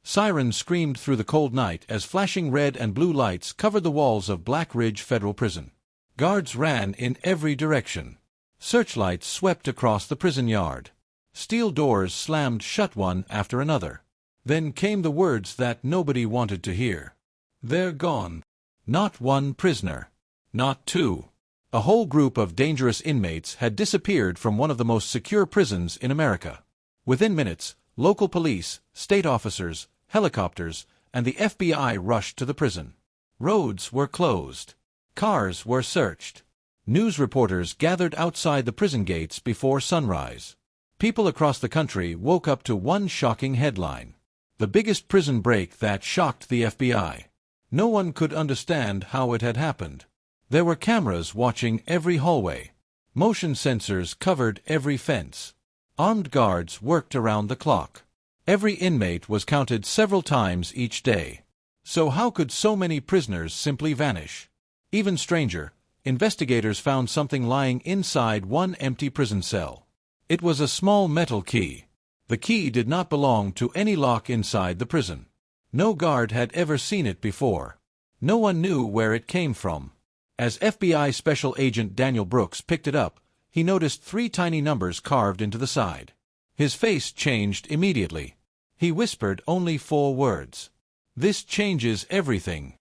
Sirens screamed through the cold night as flashing red and blue lights covered the walls of Black Ridge Federal Prison. Guards ran in every direction. Searchlights swept across the prison yard. Steel doors slammed shut one after another. Then came the words that nobody wanted to hear. "They're gone." Not one prisoner. Not two. A whole group of dangerous inmates had disappeared from one of the most secure prisons in America. Within minutes, local police, state officers, helicopters, and the FBI rushed to the prison. Roads were closed. Cars were searched. News reporters gathered outside the prison gates before sunrise. People across the country woke up to one shocking headline: the biggest prison break that shocked the FBI. No one could understand how it had happened. There were cameras watching every hallway. Motion sensors covered every fence. Armed guards worked around the clock. Every inmate was counted several times each day. So how could so many prisoners simply vanish? Even stranger, investigators found something lying inside one empty prison cell. It was a small metal key. The key did not belong to any lock inside the prison. No guard had ever seen it before. No one knew where it came from. As FBI Special Agent Daniel Brooks picked it up, he noticed 3 tiny numbers carved into the side. His face changed immediately. He whispered only 4 words. "This changes everything."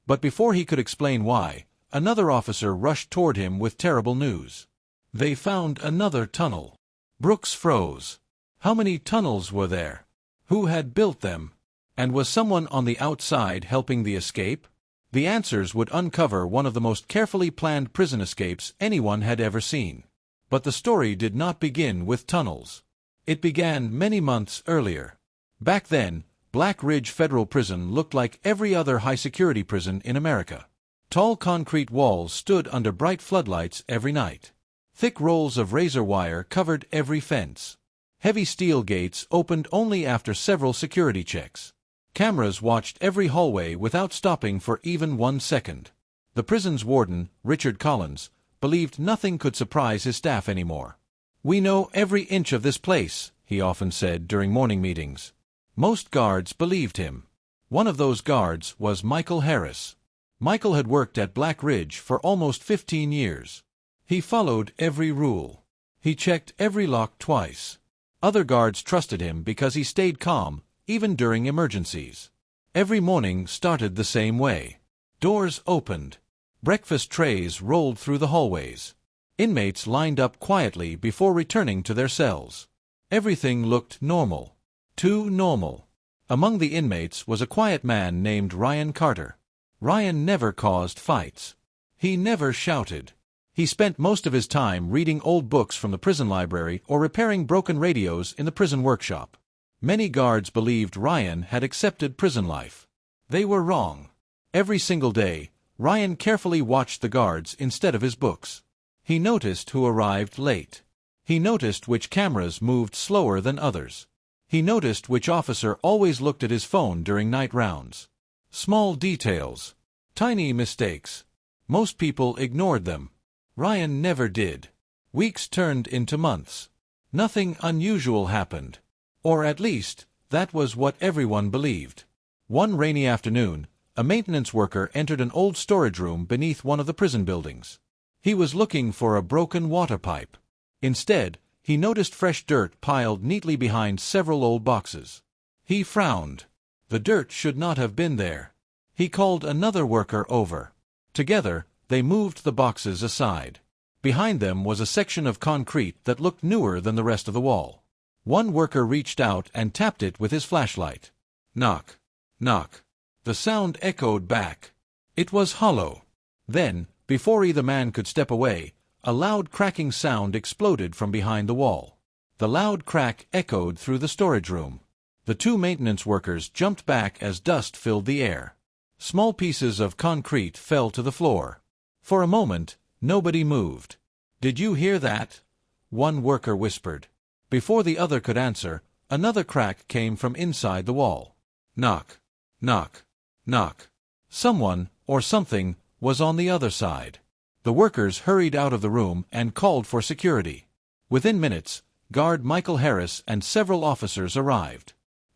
But before he could explain why, another officer rushed toward him with terrible news. They found another tunnel. Brooks froze. How many tunnels were there? Who had built them? And was someone on the outside helping the escape? The answers would uncover one of the most carefully planned prison escapes anyone had ever seen. But the story did not begin with tunnels. It began many months earlier. Back then, Black Ridge Federal Prison looked like every other high-security prison in America. Tall concrete walls stood under bright floodlights every night. Thick rolls of razor wire covered every fence. Heavy steel gates opened only after several security checks. Cameras watched every hallway without stopping for even 1 second. The prison's warden, Richard Collins, believed nothing could surprise his staff anymore. "We know every inch of this place," he often said during morning meetings. Most guards believed him. One of those guards was Michael Harris. Michael had worked at Black Ridge for almost 15 years. He followed every rule. He checked every lock twice. Other guards trusted him because he stayed calm, even during emergencies. Every morning started the same way. Doors opened. Breakfast trays rolled through the hallways. Inmates lined up quietly before returning to their cells. Everything looked normal. Too normal. Among the inmates was a quiet man named Ryan Carter. Ryan never caused fights. He never shouted. He spent most of his time reading old books from the prison library or repairing broken radios in the prison workshop. Many guards believed Ryan had accepted prison life. They were wrong. Every single day, Ryan carefully watched the guards instead of his books. He noticed who arrived late. He noticed which cameras moved slower than others. He noticed which officer always looked at his phone during night rounds. Small details. Tiny mistakes. Most people ignored them. Ryan never did. Weeks turned into months. Nothing unusual happened. Or at least, that was what everyone believed. One rainy afternoon, a maintenance worker entered an old storage room beneath one of the prison buildings. He was looking for a broken water pipe. Instead, he noticed fresh dirt piled neatly behind several old boxes. He frowned. The dirt should not have been there. He called another worker over. Together, they moved the boxes aside. Behind them was a section of concrete that looked newer than the rest of the wall. One worker reached out and tapped it with his flashlight. Knock. Knock. The sound echoed back. It was hollow. Then, before either man could step away, a loud cracking sound exploded from behind the wall. The loud crack echoed through the storage room. The 2 maintenance workers jumped back as dust filled the air. Small pieces of concrete fell to the floor. For a moment, nobody moved. "Did you hear that?" one worker whispered. Before the other could answer, another crack came from inside the wall. Knock. Knock. Knock. Someone, or something, was on the other side. The workers hurried out of the room and called for security. Within minutes, guard Michael Harris and several officers arrived.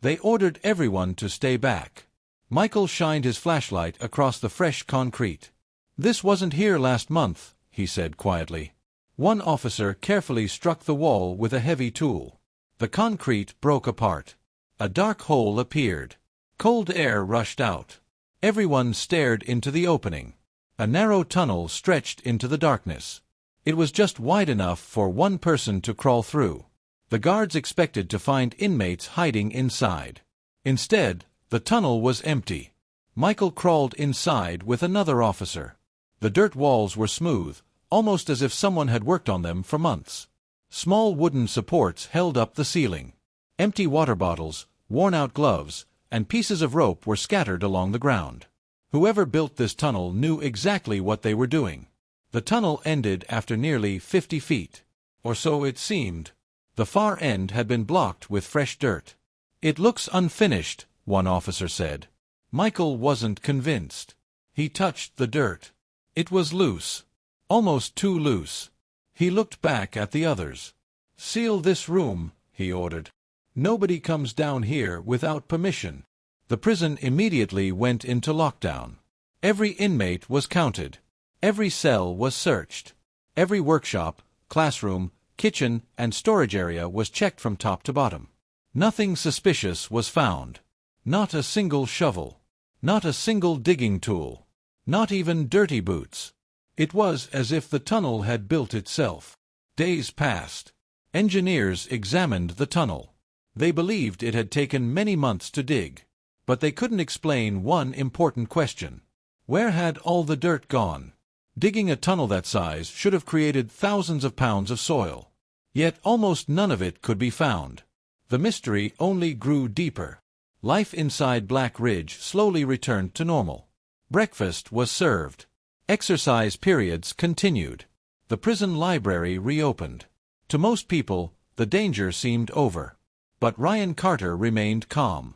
They ordered everyone to stay back. Michael shined his flashlight across the fresh concrete. "This wasn't here last month," he said quietly. One officer carefully struck the wall with a heavy tool. The concrete broke apart. A dark hole appeared. Cold air rushed out. Everyone stared into the opening. A narrow tunnel stretched into the darkness. It was just wide enough for one person to crawl through. The guards expected to find inmates hiding inside. Instead, the tunnel was empty. Michael crawled inside with another officer. The dirt walls were smooth, almost as if someone had worked on them for months. Small wooden supports held up the ceiling. Empty water bottles, worn-out gloves, and pieces of rope were scattered along the ground. Whoever built this tunnel knew exactly what they were doing. The tunnel ended after nearly 50 feet. Or so it seemed. The far end had been blocked with fresh dirt. "It looks unfinished," one officer said. Michael wasn't convinced. He touched the dirt. It was loose. Almost too loose. He looked back at the others. "Seal this room," he ordered. "Nobody comes down here without permission." The prison immediately went into lockdown. Every inmate was counted. Every cell was searched. Every workshop, classroom, kitchen, and storage area was checked from top to bottom. Nothing suspicious was found. Not a single shovel. Not a single digging tool. Not even dirty boots. It was as if the tunnel had built itself. Days passed. Engineers examined the tunnel. They believed it had taken many months to dig. But they couldn't explain one important question. Where had all the dirt gone? Digging a tunnel that size should have created thousands of pounds of soil. Yet almost none of it could be found. The mystery only grew deeper. Life inside Black Ridge slowly returned to normal. Breakfast was served. Exercise periods continued. The prison library reopened. To most people, the danger seemed over. But Ryan Carter remained calm.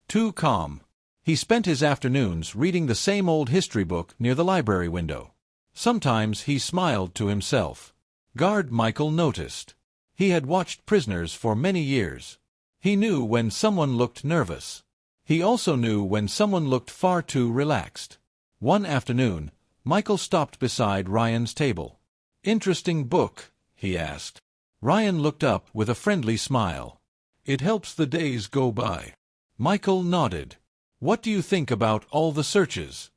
Too calm. He spent his afternoons reading the same old history book near the library window. Sometimes he smiled to himself. Guard Michael noticed. He had watched prisoners for many years. He knew when someone looked nervous. He also knew when someone looked far too relaxed. One afternoon, Michael stopped beside Ryan's table. "Interesting book?" he asked. Ryan looked up with a friendly smile. "It helps the days go by." Michael nodded. "What do you think about all the searches?"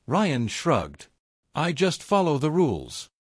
Ryan shrugged. "I just follow the rules."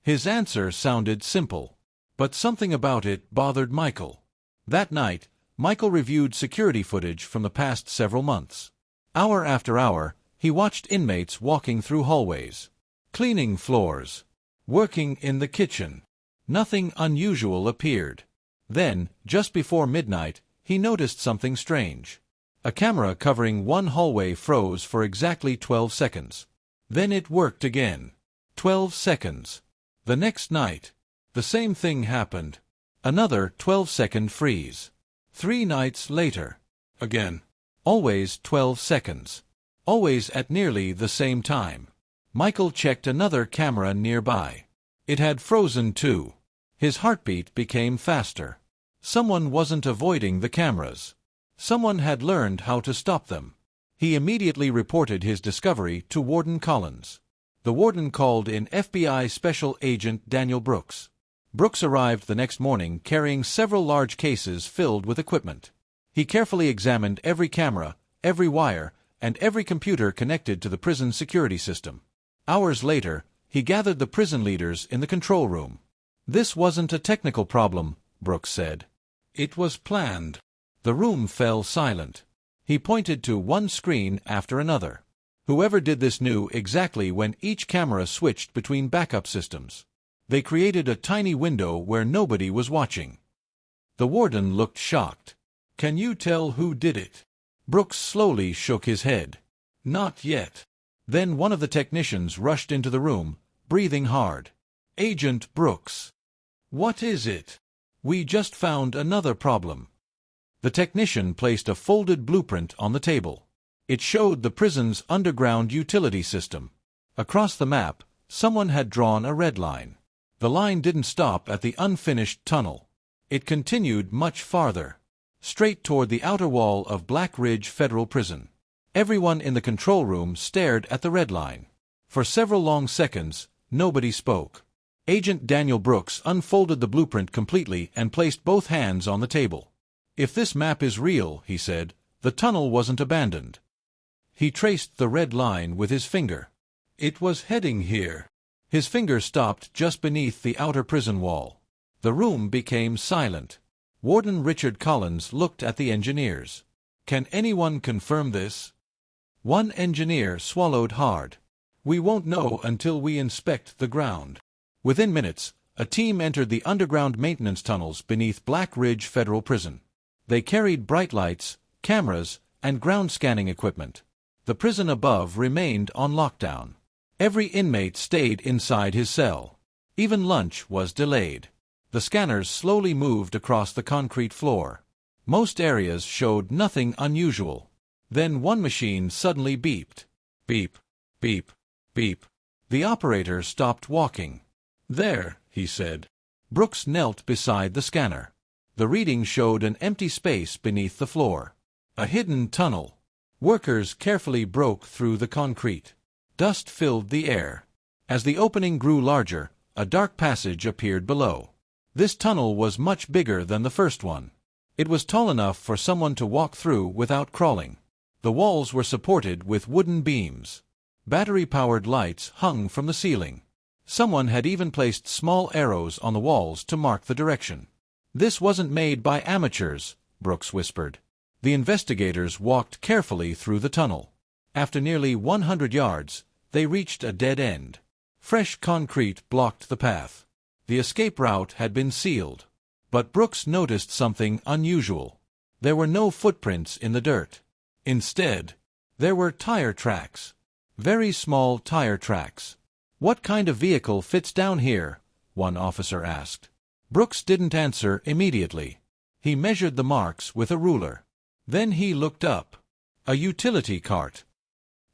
His answer sounded simple. But something about it bothered Michael. That night, Michael reviewed security footage from the past several months. Hour after hour, he watched inmates walking through hallways, cleaning floors, working in the kitchen. Nothing unusual appeared. Then, just before midnight, he noticed something strange. A camera covering one hallway froze for exactly 12 seconds. Then it worked again. 12 seconds. The next night, the same thing happened. Another 12-second freeze. 3 nights later. Again. Always 12 seconds. Always at nearly the same time. Michael checked another camera nearby. It had frozen too. His heartbeat became faster. Someone wasn't avoiding the cameras. Someone had learned how to stop them. He immediately reported his discovery to Warden Collins. The warden called in FBI Special Agent Daniel Brooks. Brooks arrived the next morning carrying several large cases filled with equipment. He carefully examined every camera, every wire, and every computer connected to the prison security system. Hours later, he gathered the prison leaders in the control room. "This wasn't a technical problem," Brooks said. "It was planned." The room fell silent. He pointed to one screen after another. Whoever did this knew exactly when each camera switched between backup systems. They created a tiny window where nobody was watching. The warden looked shocked. "Can you tell who did it?" Brooks slowly shook his head. "Not yet." Then one of the technicians rushed into the room, breathing hard. "Agent Brooks." "What is it?" "We just found another problem." The technician placed a folded blueprint on the table. It showed the prison's underground utility system. Across the map, someone had drawn a red line. The line didn't stop at the unfinished tunnel. It continued much farther. straight toward the outer wall of Black Ridge Federal Prison. Everyone in the control room stared at the red line. For several long seconds, nobody spoke. Agent Daniel Brooks unfolded the blueprint completely and placed both hands on the table. "If this map is real," he said, "the tunnel wasn't abandoned." He traced the red line with his finger. "It was heading here." His finger stopped just beneath the outer prison wall. The room became silent. Warden Richard Collins looked at the engineers. "Can anyone confirm this?" One engineer swallowed hard. "We won't know until we inspect the ground." Within minutes, a team entered the underground maintenance tunnels beneath Black Ridge Federal Prison. They carried bright lights, cameras, and ground scanning equipment. The prison above remained on lockdown. Every inmate stayed inside his cell. Even lunch was delayed. The scanners slowly moved across the concrete floor. Most areas showed nothing unusual. Then one machine suddenly beeped. Beep, beep, beep. The operator stopped walking. "There," he said. Brooks knelt beside the scanner. The reading showed an empty space beneath the floor. A hidden tunnel. Workers carefully broke through the concrete. Dust filled the air. As the opening grew larger, a dark passage appeared below. This tunnel was much bigger than the first one. It was tall enough for someone to walk through without crawling. The walls were supported with wooden beams. Battery-powered lights hung from the ceiling. Someone had even placed small arrows on the walls to mark the direction. "This wasn't made by amateurs," Brooks whispered. The investigators walked carefully through the tunnel. After nearly 100 yards, they reached a dead end. Fresh concrete blocked the path. The escape route had been sealed. But Brooks noticed something unusual. There were no footprints in the dirt. Instead, there were tire tracks. Very small tire tracks. "What kind of vehicle fits down here?" one officer asked. Brooks didn't answer immediately. He measured the marks with a ruler. Then he looked up. A utility cart.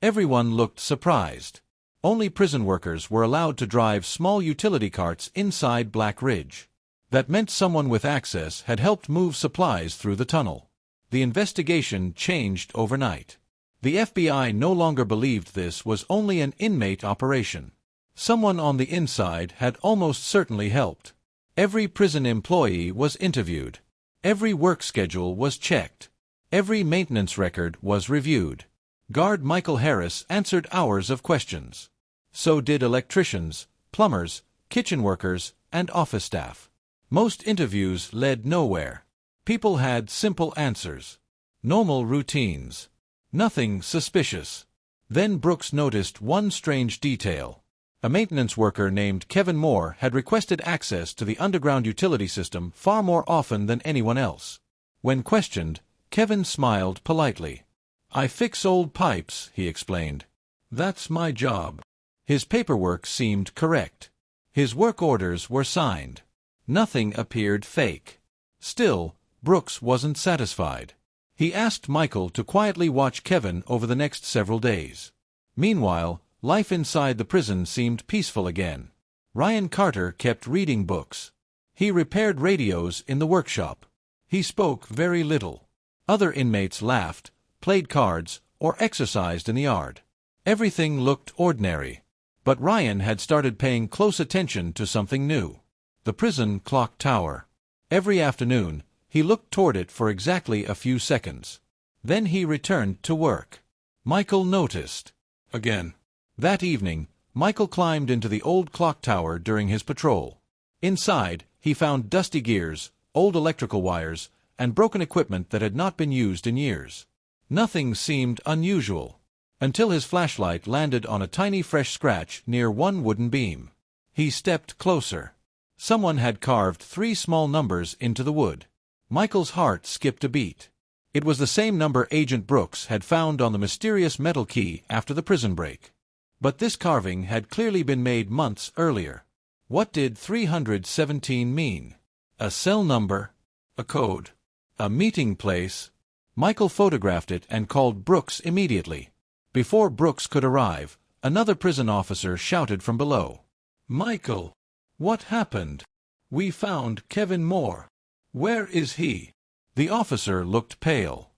Everyone looked surprised. Only prison workers were allowed to drive small utility carts inside Black Ridge. That meant someone with access had helped move supplies through the tunnel. The investigation changed overnight. The FBI no longer believed this was only an inmate operation. Someone on the inside had almost certainly helped. Every prison employee was interviewed. Every work schedule was checked. Every maintenance record was reviewed. Guard Michael Harris answered hours of questions. So did electricians, plumbers, kitchen workers, and office staff. Most interviews led nowhere. People had simple answers. Normal routines. Nothing suspicious. Then Brooks noticed one strange detail. A maintenance worker named Kevin Moore had requested access to the underground utility system far more often than anyone else. When questioned, Kevin smiled politely. "I fix old pipes," he explained. "That's my job." His paperwork seemed correct. His work orders were signed. Nothing appeared fake. Still, Brooks wasn't satisfied. He asked Michael to quietly watch Kevin over the next several days. Meanwhile, life inside the prison seemed peaceful again. Ryan Carter kept reading books. He repaired radios in the workshop. He spoke very little. Other inmates laughed, played cards, or exercised in the yard. Everything looked ordinary. But Ryan had started paying close attention to something new. The prison clock tower. Every afternoon, he looked toward it for exactly a few seconds. Then he returned to work. Michael noticed. Again. That evening, Michael climbed into the old clock tower during his patrol. Inside, he found dusty gears, old electrical wires, and broken equipment that had not been used in years. Nothing seemed unusual, until his flashlight landed on a tiny fresh scratch near one wooden beam. He stepped closer. Someone had carved 3 small numbers into the wood. Michael's heart skipped a beat. It was the same number Agent Brooks had found on the mysterious metal key after the prison break. But this carving had clearly been made months earlier. What did 317 mean? A cell number? A code? A meeting place? Michael photographed it and called Brooks immediately. Before Brooks could arrive, another prison officer shouted from below. "Michael! What happened? We found Kevin Moore. Where is he?" The officer looked pale.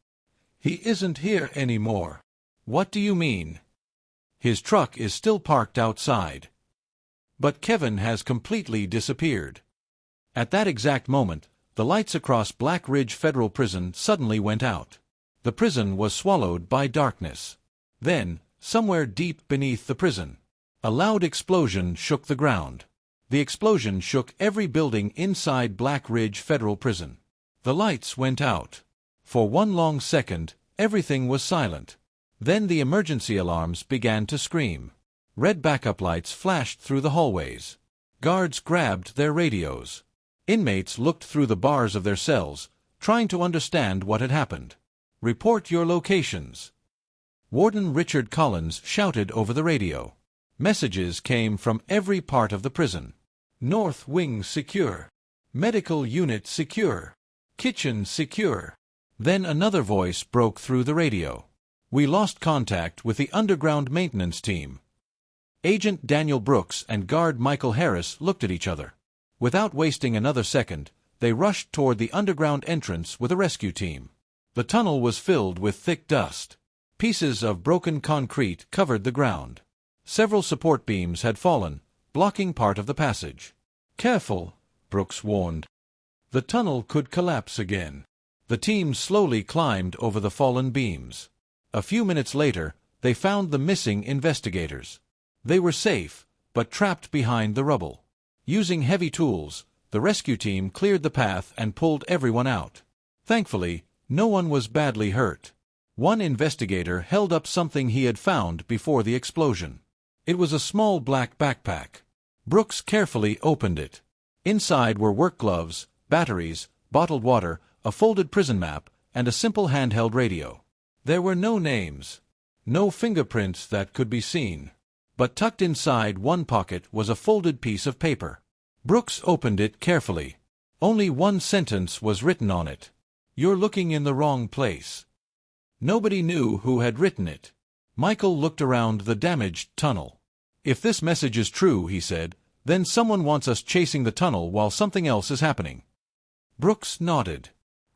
"He isn't here anymore." "What do you mean?" "His truck is still parked outside. But Kevin has completely disappeared." At that exact moment, the lights across Black Ridge Federal Prison suddenly went out. The prison was swallowed by darkness. Then, somewhere deep beneath the prison, a loud explosion shook the ground. The explosion shook every building inside Black Ridge Federal Prison. The lights went out. For one long second, everything was silent. Then the emergency alarms began to scream. Red backup lights flashed through the hallways. Guards grabbed their radios. Inmates looked through the bars of their cells, trying to understand what had happened. "Report your locations." Warden Richard Collins shouted over the radio. Messages came from every part of the prison. "North Wing secure. Medical unit secure. Kitchen secure." Then another voice broke through the radio. "We lost contact with the underground maintenance team." Agent Daniel Brooks and guard Michael Harris looked at each other. Without wasting another second, they rushed toward the underground entrance with a rescue team. The tunnel was filled with thick dust. Pieces of broken concrete covered the ground. Several support beams had fallen, blocking part of the passage. "Careful," Brooks warned. "The tunnel could collapse again." The team slowly climbed over the fallen beams. A few minutes later, they found the missing investigators. They were safe, but trapped behind the rubble. Using heavy tools, the rescue team cleared the path and pulled everyone out. Thankfully, no one was badly hurt. One investigator held up something he had found before the explosion. It was a small black backpack. Brooks carefully opened it. Inside were work gloves, batteries, bottled water, a folded prison map, and a simple handheld radio. There were no names, no fingerprints that could be seen. But tucked inside one pocket was a folded piece of paper. Brooks opened it carefully. Only one sentence was written on it. "You're looking in the wrong place." Nobody knew who had written it. Michael looked around the damaged tunnel. "If this message is true," he said, "then someone wants us chasing the tunnel while something else is happening." Brooks nodded.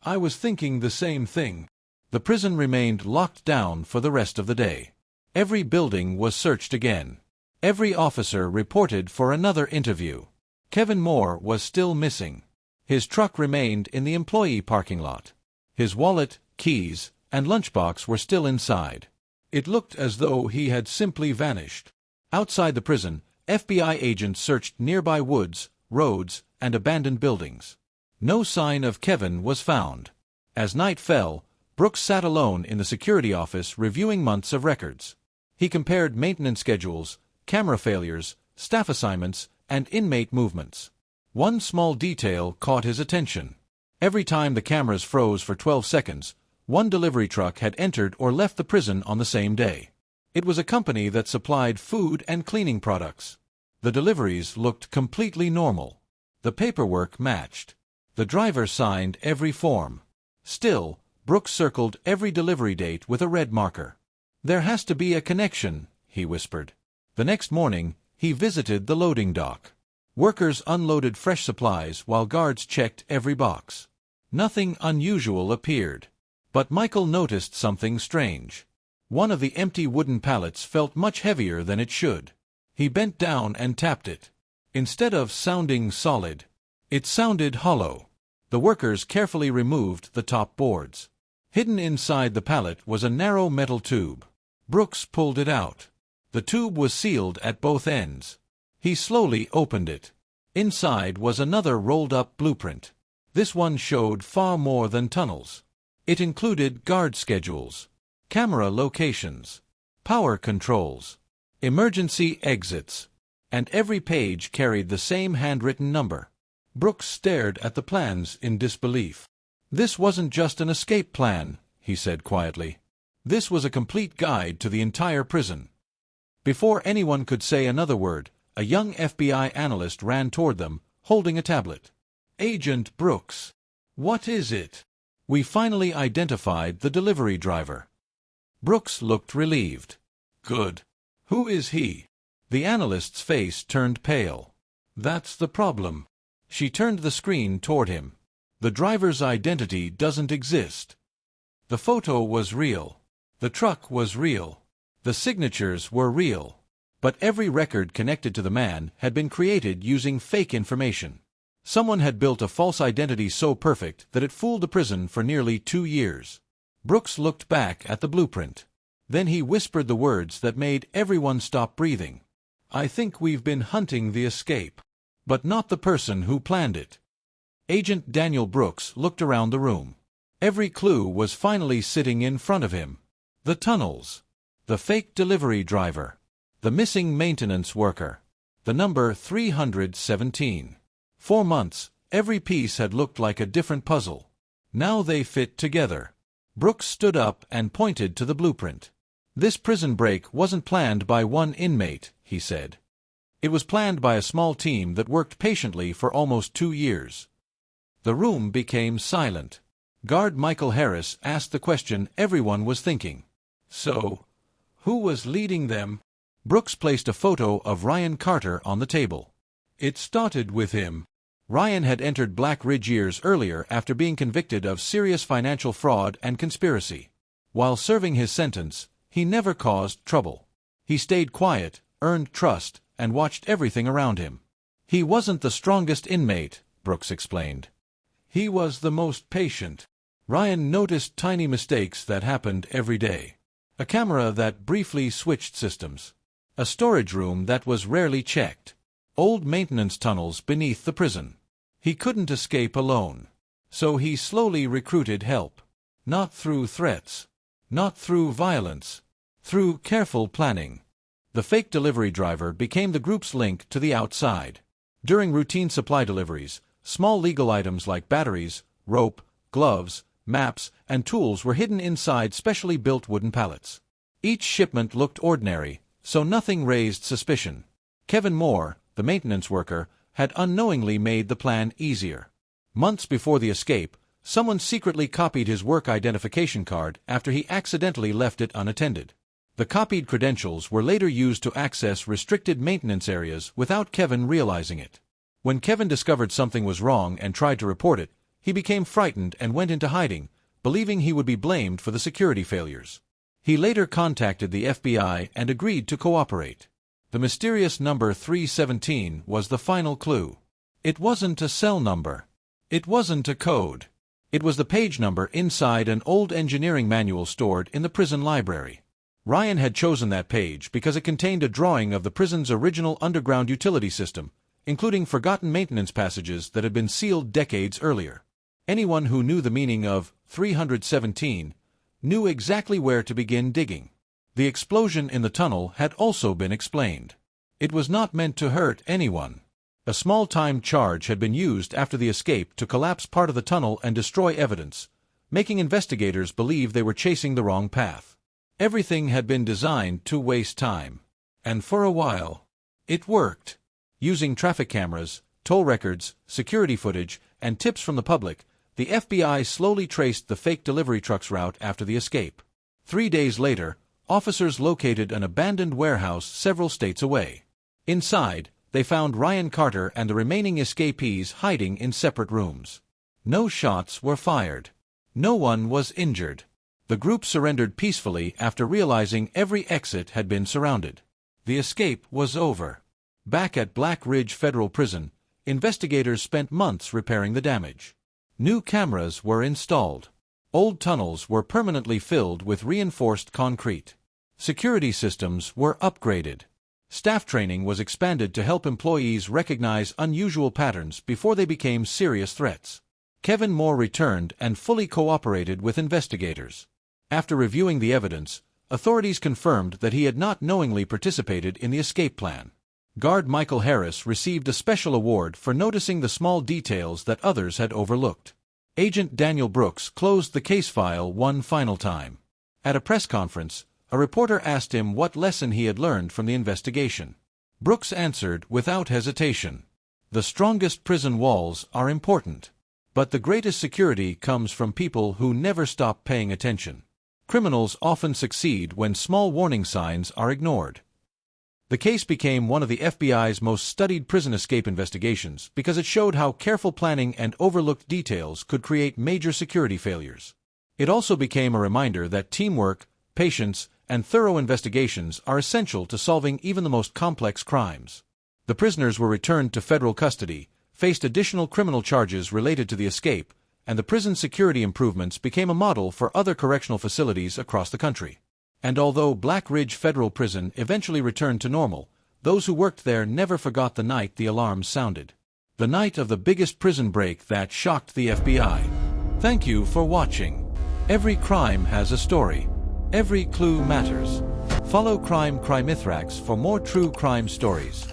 "I was thinking the same thing." The prison remained locked down for the rest of the day. Every building was searched again. Every officer reported for another interview. Kevin Moore was still missing. His truck remained in the employee parking lot. His wallet, keys, and lunchbox were still inside. It looked as though he had simply vanished. Outside the prison, FBI agents searched nearby woods, roads, and abandoned buildings. No sign of Kevin was found. As night fell, Brooks sat alone in the security office reviewing months of records. He compared maintenance schedules, camera failures, staff assignments, and inmate movements. One small detail caught his attention. Every time the cameras froze for 12 seconds, one delivery truck had entered or left the prison on the same day. It was a company that supplied food and cleaning products. The deliveries looked completely normal. The paperwork matched. The driver signed every form. Still, Brooks circled every delivery date with a red marker. "There has to be a connection," he whispered. The next morning, he visited the loading dock. Workers unloaded fresh supplies while guards checked every box. Nothing unusual appeared. But Michael noticed something strange. One of the empty wooden pallets felt much heavier than it should. He bent down and tapped it. Instead of sounding solid, it sounded hollow. The workers carefully removed the top boards. Hidden inside the pallet was a narrow metal tube. Brooks pulled it out. The tube was sealed at both ends. He slowly opened it. Inside was another rolled-up blueprint. This one showed far more than tunnels. It included guard schedules, camera locations, power controls, emergency exits, and every page carried the same handwritten number. Brooks stared at the plans in disbelief. "This wasn't just an escape plan," he said quietly. "This was a complete guide to the entire prison." Before anyone could say another word, a young FBI analyst ran toward them, holding a tablet. "Agent Brooks, what is it?" "We finally identified the delivery driver." Brooks looked relieved. "Good. Who is he?" The analyst's face turned pale. "That's the problem." She turned the screen toward him. The driver's identity doesn't exist. The photo was real. The truck was real. The signatures were real. But every record connected to the man had been created using fake information. Someone had built a false identity so perfect that it fooled the prison for nearly 2 years. Brooks looked back at the blueprint. Then he whispered the words that made everyone stop breathing. "I think we've been hunting the escape, but not the person who planned it." Agent Daniel Brooks looked around the room. Every clue was finally sitting in front of him. The tunnels. The fake delivery driver. The missing maintenance worker. The number 317. 4 months, every piece had looked like a different puzzle. Now they fit together. Brooks stood up and pointed to the blueprint. "This prison break wasn't planned by one inmate," he said. "It was planned by a small team that worked patiently for almost 2 years." The room became silent. Guard Michael Harris asked the question everyone was thinking. "So, who was leading them?" Brooks placed a photo of Ryan Carter on the table. "It started with him." Ryan had entered Black Ridge years earlier after being convicted of serious financial fraud and conspiracy. While serving his sentence, he never caused trouble. He stayed quiet, earned trust, and watched everything around him. "He wasn't the strongest inmate," Brooks explained. "He was the most patient." Ryan noticed tiny mistakes that happened every day. A camera that briefly switched systems. A storage room that was rarely checked. Old maintenance tunnels beneath the prison. He couldn't escape alone. So he slowly recruited help. Not through threats. Not through violence. Through careful planning. The fake delivery driver became the group's link to the outside. During routine supply deliveries, small legal items like batteries, rope, gloves, maps, and tools were hidden inside specially built wooden pallets. Each shipment looked ordinary, so nothing raised suspicion. Kevin Moore, the maintenance worker, had unknowingly made the plan easier. Months before the escape, someone secretly copied his work identification card after he accidentally left it unattended. The copied credentials were later used to access restricted maintenance areas without Kevin realizing it. When Kevin discovered something was wrong and tried to report it, he became frightened and went into hiding, believing he would be blamed for the security failures. He later contacted the FBI and agreed to cooperate. The mysterious number 317 was the final clue. It wasn't a cell number. It wasn't a code. It was the page number inside an old engineering manual stored in the prison library. Ryan had chosen that page because it contained a drawing of the prison's original underground utility system, including forgotten maintenance passages that had been sealed decades earlier. Anyone who knew the meaning of 317 knew exactly where to begin digging. The explosion in the tunnel had also been explained. It was not meant to hurt anyone. A small timed charge had been used after the escape to collapse part of the tunnel and destroy evidence, making investigators believe they were chasing the wrong path. Everything had been designed to waste time. And for a while, it worked. Using traffic cameras, toll records, security footage, and tips from the public, the FBI slowly traced the fake delivery truck's route after the escape. 3 days later, officers located an abandoned warehouse several states away. Inside, they found Ryan Carter and the remaining escapees hiding in separate rooms. No shots were fired. No one was injured. The group surrendered peacefully after realizing every exit had been surrounded. The escape was over. Back at Black Ridge Federal Prison, investigators spent months repairing the damage. New cameras were installed. Old tunnels were permanently filled with reinforced concrete. Security systems were upgraded. Staff training was expanded to help employees recognize unusual patterns before they became serious threats. Kevin Moore returned and fully cooperated with investigators. After reviewing the evidence, authorities confirmed that he had not knowingly participated in the escape plan. Guard Michael Harris received a special award for noticing the small details that others had overlooked. Agent Daniel Brooks closed the case file one final time. At a press conference, a reporter asked him what lesson he had learned from the investigation. Brooks answered without hesitation. "The strongest prison walls are important. But the greatest security comes from people who never stop paying attention. Criminals often succeed when small warning signs are ignored." The case became one of the FBI's most studied prison escape investigations because it showed how careful planning and overlooked details could create major security failures. It also became a reminder that teamwork, patience, and thorough investigations are essential to solving even the most complex crimes. The prisoners were returned to federal custody, faced additional criminal charges related to the escape, and the prison security improvements became a model for other correctional facilities across the country. And although Black Ridge Federal Prison eventually returned to normal, those who worked there never forgot the night the alarms sounded. The night of the biggest prison break that shocked the FBI. Thank you for watching. Every crime has a story. Every clue matters. Follow Crime Crimythrax for more true crime stories.